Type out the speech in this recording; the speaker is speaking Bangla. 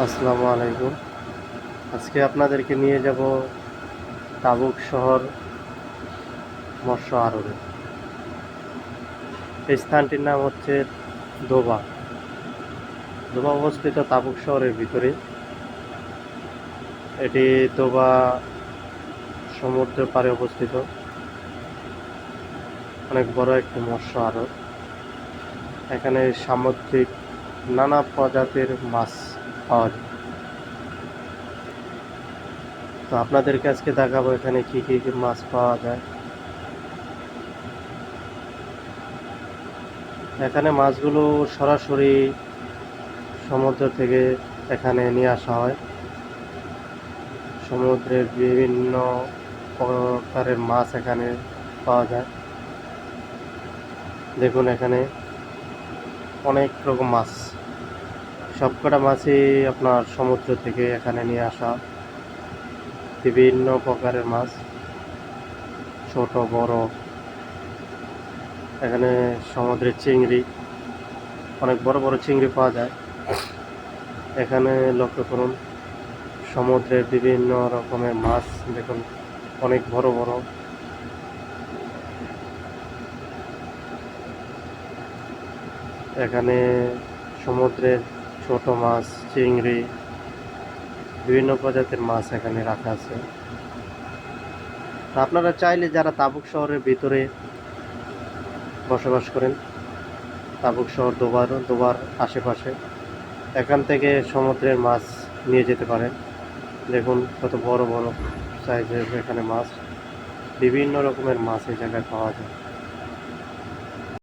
আসসালামু আলাইকুম। আজকে আপনাদেরকে নিয়ে যাব তাবুক শহর মৎস্য আড়তে। এই স্থানটির নাম হচ্ছে দোবা। দোবা অবস্থিত তাবুক শহরের ভিতরে। এটি দোবা সমুদ্রের পাড়ে অবস্থিত। অনেক বড় একটি মৎস্য আড়ত। এখানে সামুদ্রিক নানা প্রজাতির মাছ পাওয়া যায়। তো আপনাদেরকে আজকে দেখাবো এখানে কি কি মাছ পাওয়া যায়। এখানে মাছগুলো সরাসরি সমুদ্র থেকে এখানে নিয়ে আসা হয়। সমুদ্রের বিভিন্ন প্রকারের মাছ এখানে পাওয়া যায়। দেখুন এখানে অনেক রকম মাছ, সবকটা মাছই আপনার সমুদ্র থেকে এখানে নিয়ে আসা। বিভিন্ন প্রকারের মাছ, ছোট বড়। এখানে সমুদ্রের চিংড়ি, অনেক বড় বড় চিংড়ি পাওয়া যায়। এখানে লক্ষ্য করুন সমুদ্রের বিভিন্ন রকমের মাছ, দেখুন অনেক বড় বড়। এখানে সমুদ্রের ছোট মাছ, চিংড়ি, বিভিন্ন প্রজাতির মাছ এখানে রাখা আছে। আপনারা চাইলে যারা তাবুক শহরের ভিতরে বসবাস করেন, তাবুক শহর দোবার আশেপাশে, এখান থেকে সমুদ্রের মাছ নিয়ে যেতে পারেন। দেখুন কত বড় বড় সাইজের এখানে মাছ, বিভিন্ন রকমের মাছ এই জায়গায় পাওয়া যায়।